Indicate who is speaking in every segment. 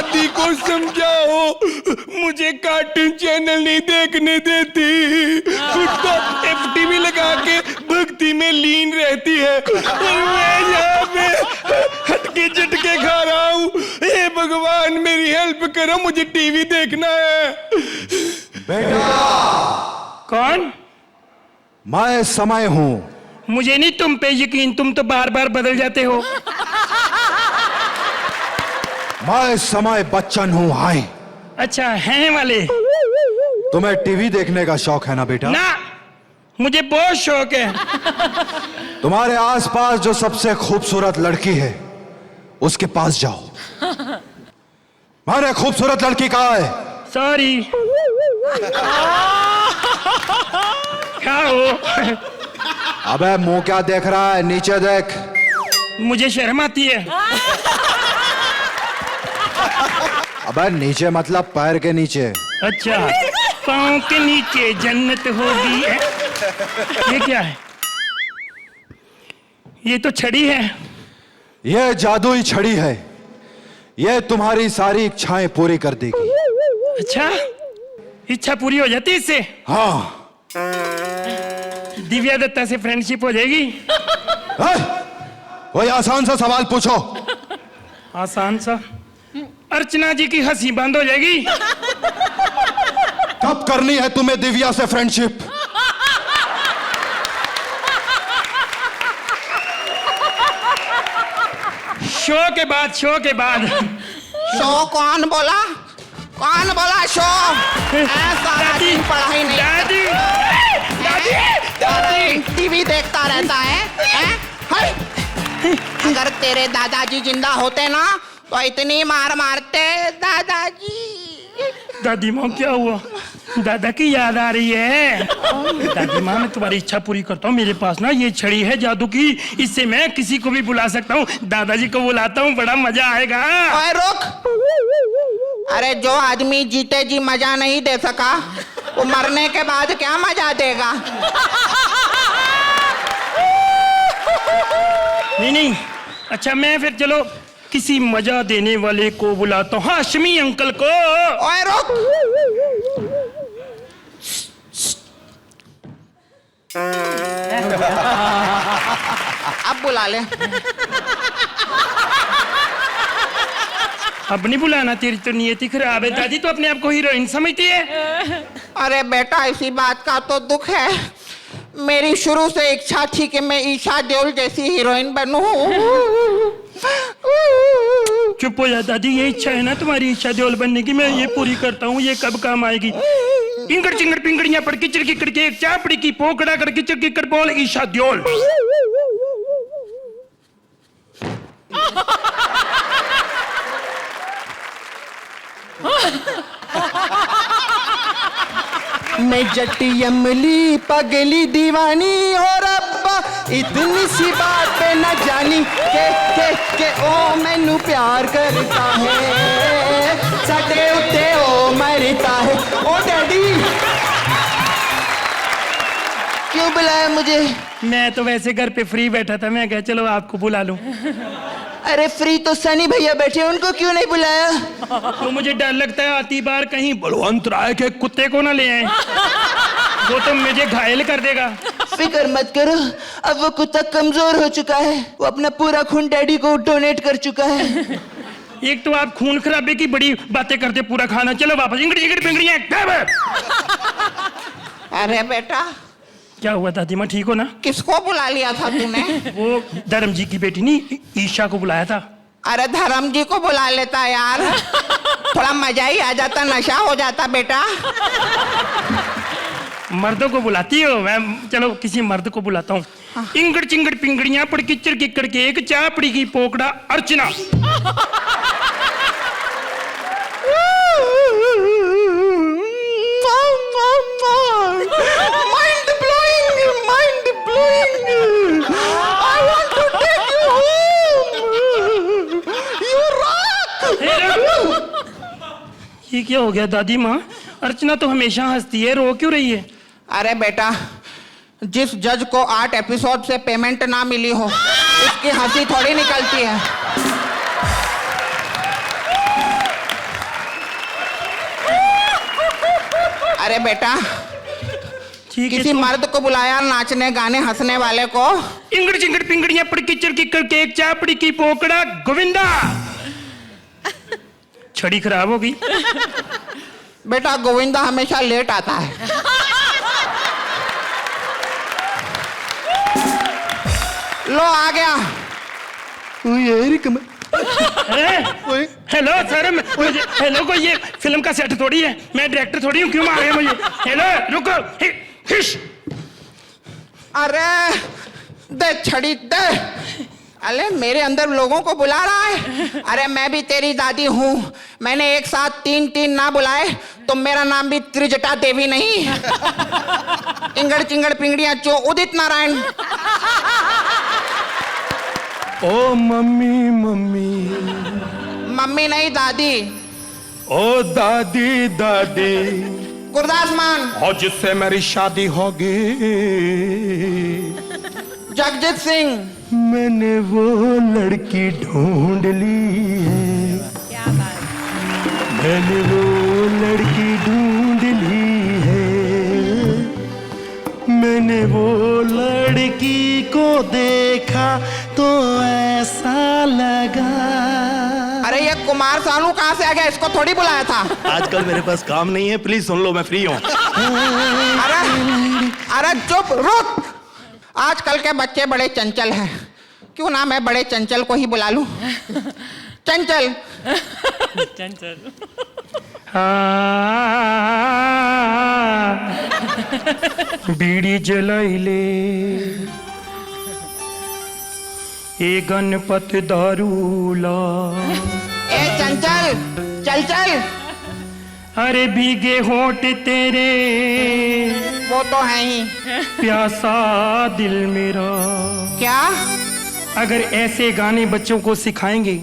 Speaker 1: दादी को समझाओ, मुझे कार्टून चैनल नहीं देखने देती। खुद तो FTV लगा के भक्ति में लीन रहती है और मैं यहाँ पे हटके झटके खा रहा हूँ। हे भगवान मेरी हेल्प करो, मुझे टीवी देखना है।
Speaker 2: बेटा
Speaker 3: कौन?
Speaker 2: मैं समय हूँ।
Speaker 3: मुझे नहीं तुम पे यकीन, तुम तो बार बार बदल जाते हो।
Speaker 2: मैं समय बच्चन हूँ। हाय।
Speaker 3: अच्छा हैं वाले।
Speaker 2: तुम्हें टीवी देखने का शौक है ना बेटा?
Speaker 3: ना, मुझे बहुत शौक है।
Speaker 2: तुम्हारे आसपास जो सबसे खूबसूरत लड़की है उसके पास जाओ। मारे खूबसूरत लड़की कहाँ है?
Speaker 3: सॉरी। क्या हो?
Speaker 2: अबे मुंह क्या देख रहा है, नीचे देख।
Speaker 3: मुझे शर्म आती है।
Speaker 2: अबे नीचे मतलब पैर के नीचे।
Speaker 3: अच्छा, पाँव के नीचे जन्नत होगी है। ये क्या है? ये तो छड़ी है।
Speaker 2: ये जादुई छड़ी है, ये तुम्हारी सारी इच्छाएं पूरी कर देगी।
Speaker 3: अच्छा, इच्छा पूरी हो जाती है इससे?
Speaker 2: हाँ।
Speaker 3: दिव्या दत्ता से फ्रेंडशिप हो जाएगी?
Speaker 2: कोई आसान सा सवाल पूछो।
Speaker 3: आसान सा? अर्चना जी की हंसी बंद हो जाएगी?
Speaker 2: कब करनी है तुम्हें दिव्या से फ्रेंडशिप?
Speaker 3: शो के बाद, शो के बाद।
Speaker 4: शो कौन बोला? कौन बोला शो? सारा दिन पढ़ाई नहीं।
Speaker 3: दादी, दादी, दादी।
Speaker 4: टीवी देखता रहता है, हैं? हाय। अगर तेरे दादाजी जिंदा होते ना तो इतनी मार मारते दादाजी।
Speaker 3: दादी माँ क्या हुआ? दादा की याद आ रही है। दादी माँ मैं तुम्हारी इच्छा पूरी करता हूँ। मेरे पास ना ये छड़ी है जादू की, इससे मैं किसी को भी बुला सकता हूँ। दादाजी को बुलाता हूँ, बड़ा मजा आएगा।
Speaker 4: ओए रुक। अरे जो आदमी जीते जी मजा नहीं दे सका वो मरने के बाद क्या मजा देगा?
Speaker 3: नहीं नहीं, अच्छा मैं फिर चलो किसी मजा देने वाले को बुलाता हूँ, हाशमी अंकल को।
Speaker 4: ओए रुक। अब बुला ले।
Speaker 3: अब नहीं बुलाना, तेरी तो नियति खराब है। दादी तो अपने आप को हीरोइन समझती है।
Speaker 4: अरे बेटा इसी बात का तो दुख है, मेरी शुरू से इच्छा थी कि मैं ईशा देओल जैसी हीरोइन बनूं।
Speaker 3: चुप हो जा दादी, ये इच्छा है ना तुम्हारी ईशा देओल बनने की, मैं ये पूरी करता हूँ। ये कब काम आएगी? इंगड़ चिंगड़ पिंगड़ियां पड़ किचड़ किकड़ के एक चापड़ी की पोकड़ा कर किचड़ किकड़ बोल ईशा देओल।
Speaker 4: मैं जट्टी अमली पगली दीवानी और अब्बा इतनी सी बात पे न जानी के ओ मैनू प्यार करता है, साडे उत्ते ओ मरता है। ओ डैडी क्यों बुलाया मुझे?
Speaker 3: मैं तो वैसे घर पे फ्री बैठा था, मैं कहा चलो आपको बुला लूं।
Speaker 4: अरे फ्री तो सनी भैया बैठे, उनको क्यों नहीं बुलाया?
Speaker 3: तो मुझे डर लगता है आती बार कहीं बलवंत राय के कुत्ते को ना ले आए, वो तो मुझे घायल कर देगा।
Speaker 4: फिक्र मत करो, अब वो कुत्ता कमजोर हो चुका है, वो अपना पूरा खून डैडी को डोनेट कर चुका है।
Speaker 3: एक तो आप खून खराबे की बड़ी बातें करते, पूरा खाना। चलो वापस। इंगड़ी चिंगड़ी पिंगड़ियां गायब।
Speaker 4: अरे बेटा
Speaker 3: क्या हुआ दादी माँ, ठीक हो ना?
Speaker 4: किसको बुला लिया था तूने?
Speaker 3: वो धर्म जी की बेटी नहीं ईशा को बुलाया था।
Speaker 4: अरे धर्म जी को बुला लेता यार, थोड़ा मजा ही आ जाता, नशा हो जाता बेटा।
Speaker 3: मर्दों को बुलाती हो? मैं चलो किसी मर्द को बुलाता हूँ। इंगड़ चिंगड़ पिंगड़ियां पड़ किचड़ किकड़ के एक चापड़ी की पोकड़ा अर्चना।
Speaker 4: Mind blowing, mind blowing. I want to take you home. You rock.
Speaker 3: ये क्या हो गया दादी माँ? अर्चना तो हमेशा हंसती है, रो क्यों रही है?
Speaker 4: अरे बेटा, जिस जज को 8 एपिसोड से पेमेंट ना मिली हो उसकी हंसी थोड़ी निकलती है। अरे बेटा,
Speaker 3: ठीक है
Speaker 4: किसी मर्द को बुलाया नाचने गाने हंसने वाले को।
Speaker 3: इंगड़ चिंगड़ पिंगड़ियां पड़की चड़की केक चापड़ी की पोकड़ा गोविंदा। छड़ी खराब हो गई।
Speaker 4: बेटा गोविंदा हमेशा लेट आता है। लो आ गया।
Speaker 3: हेलो सर, हेलो कोई ये फिल्म का सेट थोड़ी है, मैं डायरेक्टर थोड़ी हूँ, क्यों मारे मुझे? हेलो रुको, हिश।
Speaker 4: अरे दे छड़ी दे। अरे मेरे अंदर लोगों को बुला रहा है। अरे मैं भी तेरी दादी हूँ, मैंने एक साथ 3 ना बुलाए तो मेरा नाम भी त्रिजटा देवी नहीं। इंगड़ चिंगड़ पिंगड़ियां चो उदित नारायण।
Speaker 1: ओ मम्मी मम्मी,
Speaker 4: मम्मी नहीं दादी।
Speaker 1: ओ दादी दादी,
Speaker 4: गुरदास मान।
Speaker 1: और जिससे मेरी शादी होगी,
Speaker 4: जगजीत सिंह।
Speaker 1: मैंने वो लड़की ढूंढ ली है।
Speaker 5: क्या बात।
Speaker 1: मैंने वो लड़की ढूंढ ली है। मैंने वो लड़की को देखा तो ऐसा लगा।
Speaker 4: अरे ये कुमार सानू कहाँ से आ गया? इसको थोड़ी बुलाया था।
Speaker 1: आजकल मेरे पास काम नहीं है, प्लीज सुन लो, मैं फ्री हूँ।
Speaker 4: अरे चुप रुक। आजकल के बच्चे बड़े चंचल हैं, क्यों ना मैं बड़े चंचल को ही बुला लूं। चंचल।
Speaker 5: चंचल।
Speaker 3: बीड़ी जलाइले ए गणपत दारूला।
Speaker 4: ए चंचल, चल चल।
Speaker 3: अरे भीगे होठ तेरे,
Speaker 4: वो तो है ही।
Speaker 3: प्यासा दिल मेरा।
Speaker 4: क्या?
Speaker 3: अगर ऐसे गाने बच्चों को सिखाएंगे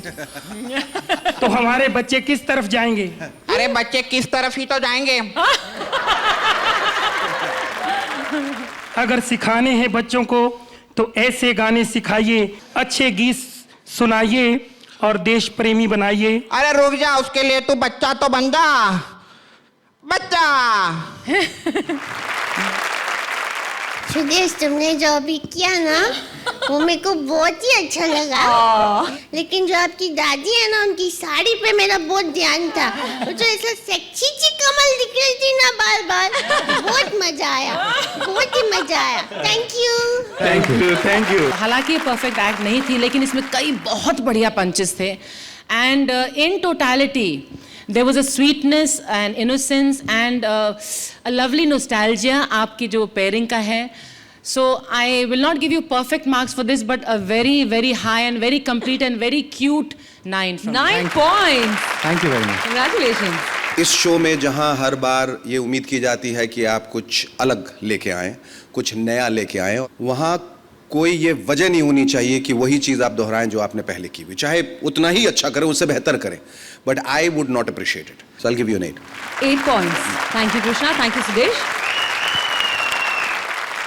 Speaker 3: तो हमारे बच्चे किस तरफ जाएंगे?
Speaker 4: अरे बच्चे किस तरफ ही तो जाएंगे।
Speaker 3: अगर सिखाने हैं बच्चों को तो ऐसे गाने सिखाइए, अच्छे गीत सुनाइए और देश प्रेमी बनाइए।
Speaker 4: अरे रुक जा, उसके लिए तू बच्चा तो बन जा। बच्चा।
Speaker 6: सुदेश, तुमने जो अभी किया ना वो मेरे को बहुत ही अच्छा लगा। लेकिन जो आपकी दादी है ना, उनकी साड़ी पे मेरा बहुत ध्यान था। वो जो ऐसा सेक्सी सी कमल दिख रही थी ना बार बार, बहुत मजा आया, बहुत ही मजा आया। Thank you.
Speaker 1: Thank you, thank you.
Speaker 5: हालांकि ये परफेक्ट एक्ट नहीं थी, लेकिन इसमें कई बहुत बढ़िया पंचेस थे। And in totality there was a sweetness and innocence and a lovely nostalgia आपकी जो pairing का है. So I will not give you perfect marks for this, but a very very high and very complete and very cute 9 from
Speaker 7: 9 points.
Speaker 2: Thank you very much.
Speaker 7: Congratulations.
Speaker 8: इस show में जहां हर बार ये उम्मीद की जाती है कि आप कुछ अलग लेके आएं, कुछ नया लेके आएं, वहां कोई ये वजह नहीं होनी चाहिए कि वही चीज़ आप दोहराएं जो आपने पहले की हुई, चाहे उतना ही अच्छा करें, उससे बेहतर करें, but I would not appreciate it. So I will give you 8
Speaker 7: points. Thank you Krishna, thank you Sudesh.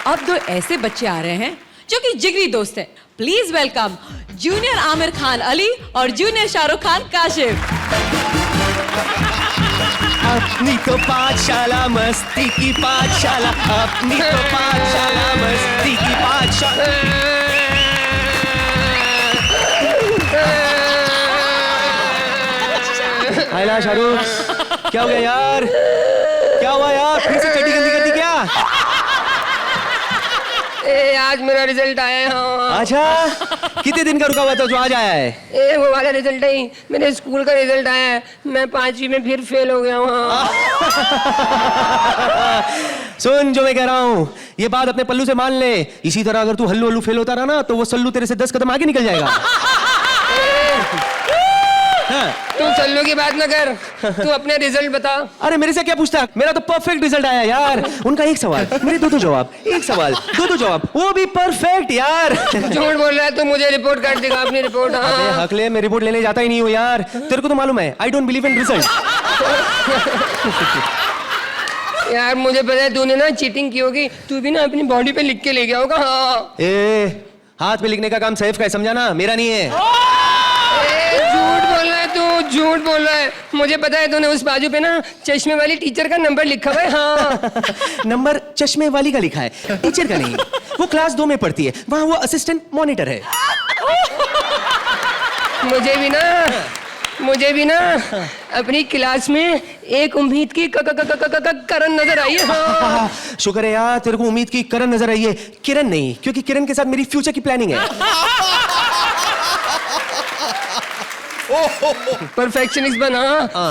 Speaker 7: अब दो ऐसे बच्चे आ रहे हैं जो कि जिगरी दोस्त हैं. Please welcome junior Aamir Khan Ali और जूनियर शाहरुख खान काशिफ.
Speaker 9: अपनी तो पाठशाला मस्ती की पाठशाला, अपनी तो पाठशाला मस्ती की पाठशाला। हायला शाहरुख, क्या हो गया यार? क्या हुआ यार? फिर से चड्डी गंदी कर दी क्या?
Speaker 10: आज मेरा रिजल्ट आया है। हाँ।
Speaker 9: अच्छा, कितने दिन का रुका हुआ था जो आज आया है?
Speaker 10: वो वाला रिजल्ट नहीं, मेरे स्कूल का रिजल्ट आया है। मैं 5वीं में फिर फेल हो गया हूँ।
Speaker 9: सुन जो मैं कह रहा हूँ, ये बात अपने पल्लू से मान ले। इसी तरह अगर तू हल्लू हल्लू फेल होता रहा ना, तो वो सल्लू तेरे से 10 कदम आगे निकल जाएगा।
Speaker 10: हाँ। तू सल्लू की बात ना कर, तू अपने रिजल्ट बता।
Speaker 9: अरे मेरे से क्या पूछता? मेरा तो परफेक्ट रिजल्ट आया यार। उनका एक सवाल, मेरे दो जवाब, एक सवाल दो जवाब, वो भी परफेक्ट यार।
Speaker 10: झूठ बोल रहा है तू, मुझे रिपोर्ट कर देगा अपनी रिपोर्ट।
Speaker 9: अबे हकले, मैं रिपोर्ट लेने जाता ही नहीं हूँ यार। तेरे को तो मालूम है, I don't believe in result.
Speaker 10: यार मुझे पता है तूने ना चीटिंग की होगी, तू भी ना अपनी बॉडी पे लिख के ले गया होगा। हाँ।
Speaker 9: हाथ पे लिखने का काम सैफ का है, समझा ना, मेरा नहीं है।
Speaker 10: झूठ बोल रहा है तू, झूठ बोल रहा है। मुझे पता है तूने उस बाजू पे ना चश्मे वाली टीचर का नंबर लिखा हुआ है। हाँ
Speaker 9: नंबर चश्मे वाली का लिखा है, टीचर का नहीं। वो क्लास 2 में पढ़ती है, वहाँ वो असिस्टेंट मॉनिटर है।
Speaker 10: मुझे भी ना अपनी क्लास में एक उम्मीद की करण नजर आई है। हाँ।
Speaker 9: शुक्र है यार तेरे को उम्मीद की करण नजर आई है, किरण नहीं, क्योंकि किरण के साथ मेरी फ्यूचर की प्लानिंग है।
Speaker 10: परफेक्शनिस्ट बना,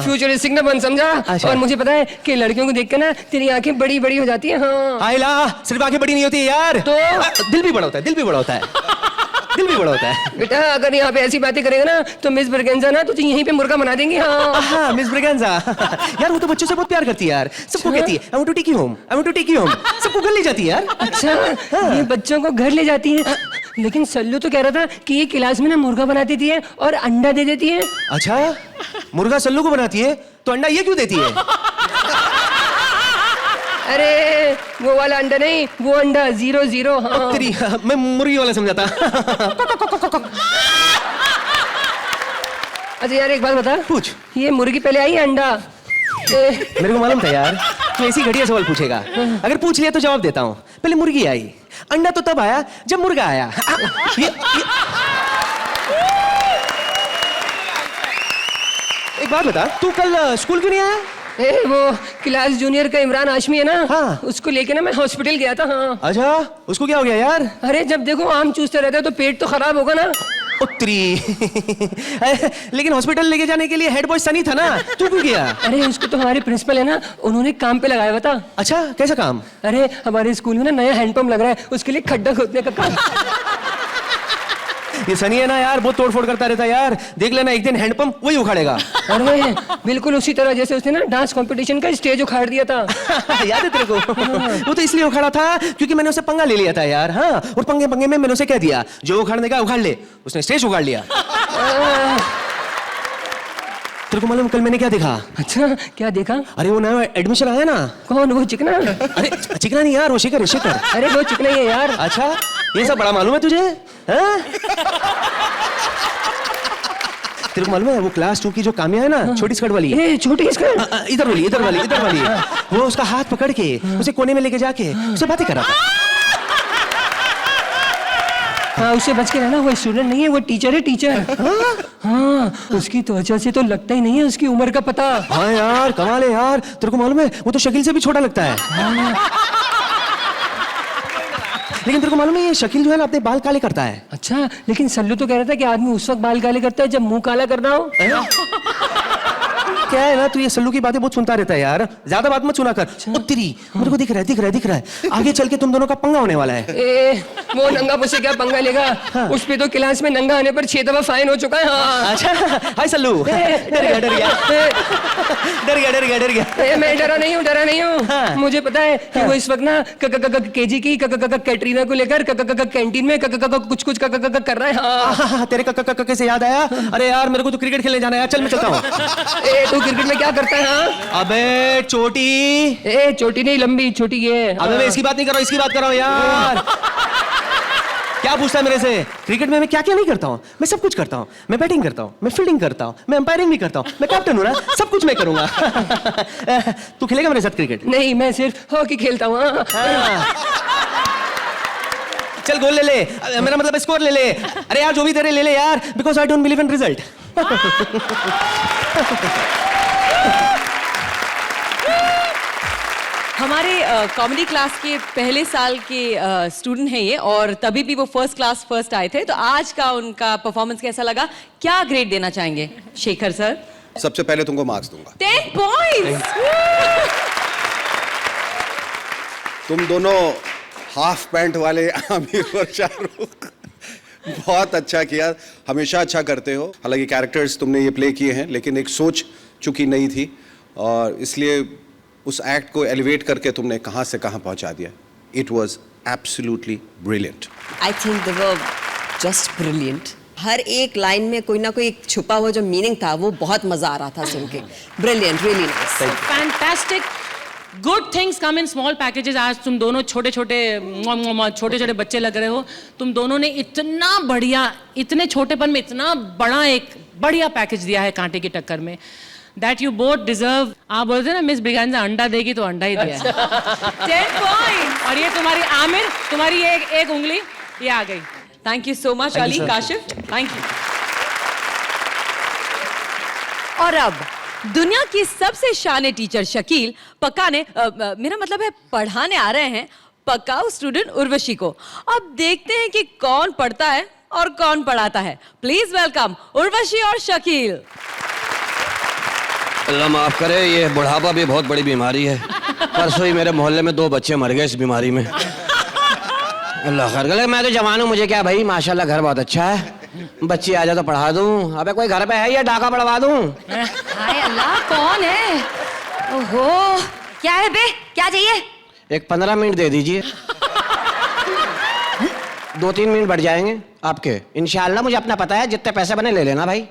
Speaker 10: फ्यूचरिस्टिक ना बन, समझा?
Speaker 9: अच्छा।
Speaker 10: और मुझे पता है कि लड़कियों को देख के ना तेरी आंखें बड़ी बड़ी हो जाती है। हाँ
Speaker 9: आइला, सिर्फ आंखें बड़ी नहीं होती है यार,
Speaker 10: तो
Speaker 9: दिल भी बड़ा होता है, दिल भी बड़ा होता है, दिल भी बड़ा होता है।
Speaker 10: बेटा अगर यहाँ पे ऐसी बातें करेगा ना तो मिस ब्रगेंजा ना तुझे यहीं पे मुर्गा बना देंगी। हाँ
Speaker 9: मिस ब्रगेंजा यार वो तो बच्चों से बहुत प्यार करती है यार, सबको कहती है I want to take you home, I want to take you home, सबको घर ले जाती है यार।
Speaker 10: अच्छा ये बच्चों को घर ले जाती है, लेकिन सल्लू तो कह रहा था कि ये क्लास में ना मुर्गा बना देती है और अंडा दे देती है।
Speaker 9: अच्छा मुर्गा सल्लू को बनाती है तो अंडा ये क्यों देती है?
Speaker 10: अरे वो वाला अंडा नहीं, वो अंडा 0-0। हाँ
Speaker 9: तेरी मैं मुर्गी वाला समझाता।
Speaker 10: अच्छा यार एक बात बता,
Speaker 9: पूछ।
Speaker 10: ये मुर्गी पहले आई है अंडा?
Speaker 9: मेरे को मालूम था यार तू ऐसी घटिया सवाल पूछेगा, अगर पूछ लिया तो जवाब देता हूँ। पहले मुर्गी आई, अंडा तो तब आया जब मुर्गा आया। एक बात बता, तू कल स्कूल क्यों नहीं आया?
Speaker 10: वो क्लास जूनियर का इमरान हाशमी है ना, हाँ। उसको लेके ना मैं हॉस्पिटल गया था। हाँ
Speaker 9: अच्छा उसको क्या हो गया यार?
Speaker 10: अरे जब देखो आम चूसते रहता है तो पेट तो खराब होगा ना।
Speaker 9: उत्तरी लेकिन हॉस्पिटल लेके जाने के लिए हेड बॉय सनी था ना, तू क्यों गया?
Speaker 10: अरे उसको तो हमारे प्रिंसिपल है ना, उन्होंने काम पे लगाया हुआ था।
Speaker 9: अच्छा कैसा काम?
Speaker 10: अरे हमारे स्कूल में ना नया हैंडपंप लग रहा है, उसके लिए खड्डा खोदने का काम।
Speaker 9: ये सनी है ना यार बहुत तोड़फोड़ करता रहता है यार, देख लेना एक दिन हैंडपंप वही उखाड़ेगा।
Speaker 10: अरे बिल्कुल उसी तरह जैसे उसने ना डांस कंपटीशन का स्टेज उखाड़ दिया था।
Speaker 9: याद है तेरे को? वो तो इसलिए उखाड़ा था क्योंकि मैंने उसे पंगा ले लिया था यार। हाँ और पंगे पंगे में मैंने उसे कह दिया जो उखाड़ने का उखाड़ ले, उसने स्टेज उखाड़ लिया। तेरे को मालूम कल मैंने क्या देखा?
Speaker 10: अच्छा क्या देखा?
Speaker 9: अरे वो नया एडमिशन आया ना।
Speaker 10: कौन? वो चिकना?
Speaker 9: अरे चिकना नहीं यार, वो शिखर शिखर।
Speaker 10: अरे वो चिकना ही है यार।
Speaker 9: अच्छा ये सब बड़ा मालूम है तुझे? हाँ? तेरे को मालूम है वो क्लास 2 की जो काम्या है ना, छोटी स्कर्ट वाली,
Speaker 10: छोटी स्कर्ट,
Speaker 9: इधर वाली इधर वाली इधर वाली, वो उसका हाथ पकड़ के उसे कोने में लेके जाके उसे बातें कर रहा था।
Speaker 10: हाँ उससे बच के रहना, वो स्टूडेंट नहीं है, वो टीचर है, टीचर। हाँ उसकी त्वचा से तो लगता ही नहीं है उसकी उम्र का पता।
Speaker 9: हाँ यार कमाल है यार, तेरे को मालूम है वो तो शकील से भी छोटा लगता है। लेकिन तेरे को मालूम है ये शकील जो है ना अपने बाल काले करता है।
Speaker 10: अच्छा लेकिन सल्लू तो कह रहा था कि आदमी उस वक्त बाल काले करता है जब मुंह काला करना हो।
Speaker 9: क्या है ना तू ये सल्लू की बातें बहुत सुनता रहता है यार, ज्यादा बात मत सुना कर। उत्तरी मेरे को दिख रहा है दिख रहा है दिख रहा है, आगे चल के तुम दोनों का पंगा होने वाला है।
Speaker 10: वो नंगा मुझसे क्या पंगा लेगा? हाँ। उस पे तो क्लास में नंगा आने पर 6 दफा फाइन हो चुका है। हाँ।
Speaker 9: अच्छा हाय सल्लू। डर गया डर गया डर गया डर गया डर गया।
Speaker 10: मैं डरा नहीं हूँ डरा नहीं हूँ। हाँ। मुझे पता है कि वो इस वक्त ना केजी की कैटरीना को लेकर कैंटीन में कुछ कुछ कर रहा है। हाँ।
Speaker 9: तेरे कक्के से याद आया, अरे यार मेरे को तो क्रिकेट खेलने जाना है, चल मैं चलता हूँ।
Speaker 10: तू क्रिकेट में क्या करता है? हाँ?
Speaker 9: अबे चोटी।
Speaker 10: चोटी नहीं लंबी छोटी है।
Speaker 9: अबे मैं इसकी बात नहीं कर रहा हूँ, इसकी बात कर रहा हूँ यार। क्या पूछता है मेरे से? क्रिकेट में मैं क्या क्या नहीं करता हूँ, मैं सब कुछ करता हूँ। मैं बैटिंग करता हूँ, मैं फील्डिंग करता हूँ, मैं अंपायरिंग भी करता हूँ, मैं कैप्टन हूँ ना, सब कुछ मैं करूंगा। तू खेलेगा मेरे साथ क्रिकेट?
Speaker 10: नहीं मैं सिर्फ हॉकी खेलता हूँ।
Speaker 9: चल गोल ले ले, मेरा मतलब स्कोर ले ले। अरे यार जो भी तेरे ले ले यार, because I don't believe in result.
Speaker 7: हमारे कॉमेडी क्लास के पहले साल के स्टूडेंट हैं ये, और तभी भी वो फर्स्ट क्लास फर्स्ट आए थे, तो आज का उनका परफॉर्मेंस कैसा लगा, क्या ग्रेड देना चाहेंगे शेखर सर?
Speaker 8: सबसे पहले तुमको मार्क्स दूंगा
Speaker 7: 10 पॉइंट्स।
Speaker 8: तुम दोनों हाफ पैंट वाले आमिर और शाहरुख बहुत अच्छा किया, हमेशा अच्छा करते हो। हालांकि कैरेक्टर्स तुमने ये प्ले किए हैं लेकिन एक सोच चुकी नहीं थी, और इसलिए उस एक्ट को एलिवेट करके तुमने कहाँ से कहाँ पहुँचा दिया। It was absolutely brilliant.
Speaker 11: I think they were just brilliant. हर एक लाइन में कोई ना कोई एक छुपा हुआ जो मीनिंग था, वो बहुत मजा आ रहा था सुन के। Brilliant, really nice,
Speaker 5: fantastic. Good things come in small packages. आज तुम दोनों छोटे छोटे बच्चे लग रहे हो। तुम दोनों ने इतना बढ़िया, इतने छोटेपन में इतना बड़ा एक बढ़िया पैकेज दिया है कांटे की टक्कर में। That you both deserve। आप बोलते हैं ना मिस ब्रिगेंजा अंडा देगी तो अंडा ही दिया है।
Speaker 7: 10 points।
Speaker 5: और ये तुम्हारी आमिर, तुम्हारी एक उंगली ये आ गई।
Speaker 7: Thank you so much Ali, Kashif, thank you. और अब दुनिया की सबसे शाने टीचर शकील पकाने मेरा मतलब है पढ़ाने आ रहे हैं पकाऊ स्टूडेंट उर्वशी को। अब देखते हैं कि कौन पढ़ता है और कौन पढ़ाता है। प्लीज वेलकम उर्वशी और शकील।
Speaker 12: अल्लाह माफ करे, ये बुढ़ापा भी बहुत बड़ी बीमारी है। परसों ही मेरे मोहल्ले में 2 बच्चे मर गए इस बीमारी में। अल्लाह खैर करे। मैं तो जवान हूँ, मुझे क्या भाई, माशाल्लाह घर बहुत अच्छा है। बच्ची आ जाए तो पढ़ा दूँ। अबे कोई घर पे है या डाका पढ़वा दूँ?
Speaker 7: हाय अल्लाह, कौन है? ओहो, क्या है बे, क्या चाहिए?
Speaker 12: एक 15 मिनट दे दीजिए। 2-3 मिनट बढ़ जाएंगे आपके इंशाल्लाह। मुझे अपना पता है, जितने पैसे बने ले लेना भाई।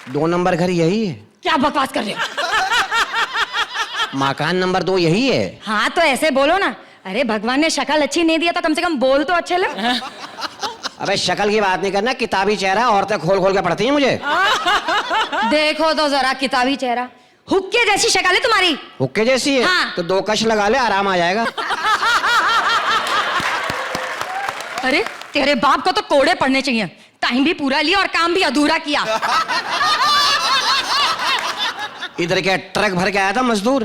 Speaker 12: 2 नंबर घर यही है।
Speaker 7: क्या बकवास कर रहे हो?
Speaker 12: मकान नंबर 2 यही है।
Speaker 7: हाँ तो ऐसे बोलो ना। अरे भगवान ने शक्ल अच्छी नहीं दिया तो कम से कम बोल तो अच्छे लग।
Speaker 12: अबे शक्ल की बात नहीं करना, किताबी चेहरा, औरतें खोल खोल के पढ़ती हैं मुझे।
Speaker 7: देखो तो जरा किताबी चेहरा, हुक्के जैसी शक्ल है तुम्हारी।
Speaker 12: हुक्के जैसी है?
Speaker 7: हाँ।
Speaker 12: तो 2 कश लगा ले, आराम आ जाएगा।
Speaker 7: अरे तेरे बाप को तो कोड़े पड़ने चाहिए। टाइम भी पूरा लिया और काम भी अधूरा किया।
Speaker 12: इधर क्या ट्रक भर के आया था मजदूर?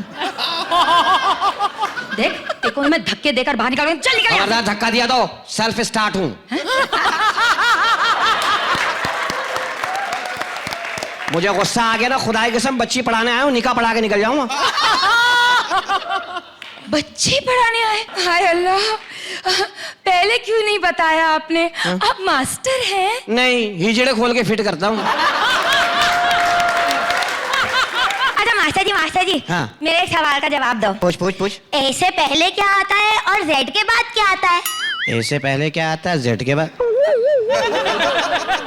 Speaker 7: देख देखो मैं धक्के देकर बाहर निकाल, चल निकल यहाँ से।
Speaker 12: धक्का दिया तो सेल्फ स्टार्ट हूं। मुझे गुस्सा आ गया ना, खुदा की कसम बच्ची पढ़ाने आया हूं, निकाह पढ़ा के निकल जाऊंगा।
Speaker 7: बच्चे पढ़ाने आए? हाय अल्लाह, पहले क्यों नहीं बताया आपने? आप मास्टर हैं?
Speaker 12: नहीं, हिजड़े खोल के फिट करता हूँ।
Speaker 6: अच्छा मास्टर जी
Speaker 12: हाँ।
Speaker 6: मेरे एक सवाल का जवाब दो।
Speaker 12: पूछ।
Speaker 6: ए से पहले क्या आता है और जेड के बाद क्या आता है?
Speaker 12: ए से पहले क्या आता है, जेड के बाद?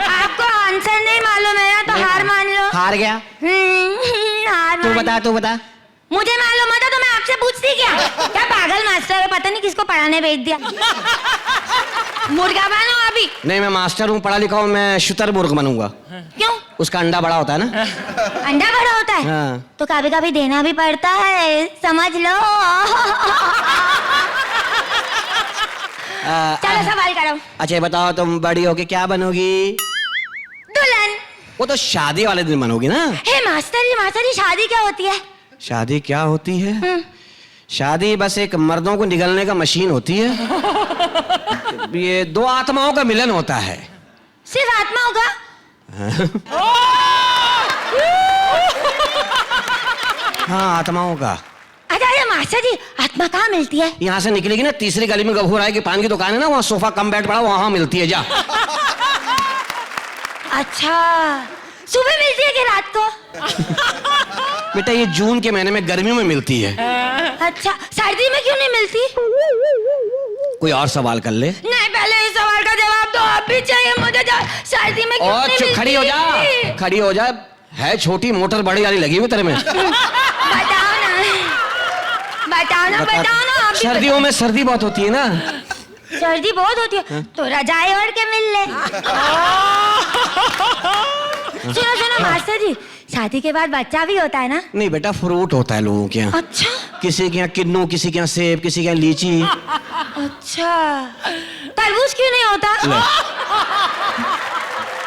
Speaker 6: आपको आंसर नहीं मालूम है ना तो हार मान लो।
Speaker 12: हार गया।
Speaker 6: हार
Speaker 12: तू
Speaker 6: मान
Speaker 12: बता।
Speaker 6: मुझे मालूम होता तो मैं आपसे पूछती क्या पागल मास्टर है, पता नहीं किसको पढ़ाने भेज दिया। मुर्गा बनो अभी।
Speaker 12: नहीं, मैं मास्टर हूँ, पढ़ा लिखा हूँ, मैं शुतुरमुर्ग बनूंगा।
Speaker 6: क्यों?
Speaker 12: उसका अंडा बड़ा होता है ना।
Speaker 6: अंडा बड़ा होता है?
Speaker 12: हाँ।
Speaker 6: तो कभी कभी देना भी पड़ता है, समझ लो। चलो सवाल करो।
Speaker 12: अच्छा बताओ, तुम बड़ी होके क्या बनोगी?
Speaker 6: दुल्हन।
Speaker 12: वो तो शादी वाले दिन बनोगी ना।
Speaker 6: हे मास्टर जी शादी क्या होती है?
Speaker 12: शादी क्या होती है? शादी बस एक मर्दों को निगलने का मशीन होती है। ये 2 आत्माओं का मिलन होता है।
Speaker 6: सिर्फ आत्माओं का?
Speaker 12: हाँ, आत्माओं का।
Speaker 6: अच्छा मास्टर जी, आत्मा कहाँ मिलती है?
Speaker 12: यहाँ से निकलेगी ना, तीसरी गली में गफूर राय की पान की दुकान है ना, वहाँ सोफा कम बेड पड़ा, वहाँ मिलती है। जा।
Speaker 6: अच्छा, सुबह मिलती है कि रात को?
Speaker 12: बेटा ये जून के महीने में गर्मियों में मिलती है।
Speaker 6: अच्छा, सर्दी में क्यों नहीं मिलती?
Speaker 12: कोई और सवाल कर ले।
Speaker 6: नहीं, पहले इस सवाल का जवाब तो आप भी चाहिए मुझे। सर्दी में क्यों नहीं मिलती?
Speaker 12: खड़ी हो जा। है छोटी मोटर बड़ी वाली लगी हुई तेरे में।
Speaker 6: बताओ ना।
Speaker 12: सर्दियों में सर्दी बहुत होती है ना।
Speaker 6: सर्दी बहुत होती है तो रजाई ओढ़ के मिल ले। सुनो मास्टर जी, शादी के बाद बच्चा भी होता है ना?
Speaker 12: नहीं बेटा, फ्रूट होता है लोगों के यहाँ।
Speaker 6: अच्छा।
Speaker 12: किसी के यहाँ किन्नू, किसी के यहाँ सेब, किसी के यहाँ लीची।
Speaker 6: अच्छा, तरबूज क्यों नहीं होता?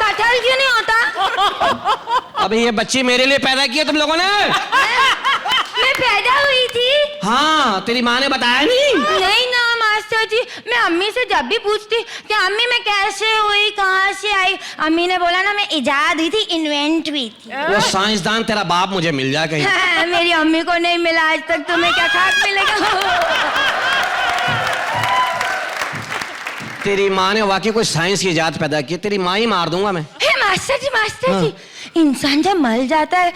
Speaker 6: कटहल क्यों नहीं होता?
Speaker 12: अबे ये बच्ची मेरे लिए पैदा की है तुम लोगों ने।
Speaker 6: मैं पैदा हुई थी?
Speaker 12: हाँ, तेरी माँ ने बताया नहीं?
Speaker 6: नहीं ना मास्टर जी, मैं अम्मी से जब भी पूछती कि अम्मी मैं कैसे हुई, कहाँ से आई, अम्मी ने बोला ना मैं इजाद हुई थी, इन्वेंट हुई थी।
Speaker 12: वो साइंसदान तेरा बाप मुझे मिल जाए कहीं।
Speaker 6: हाँ, मेरी अम्मी को नहीं मिला आज तक, तुम्हें क्या खाक मिलेगा?
Speaker 12: तेरी माँ ने वाकई कोई साइंस की इजाद पैदा की, तेरी माँ ही मार दूंगा मैं।
Speaker 6: मास्टर जी, इंसान जब मर जाता है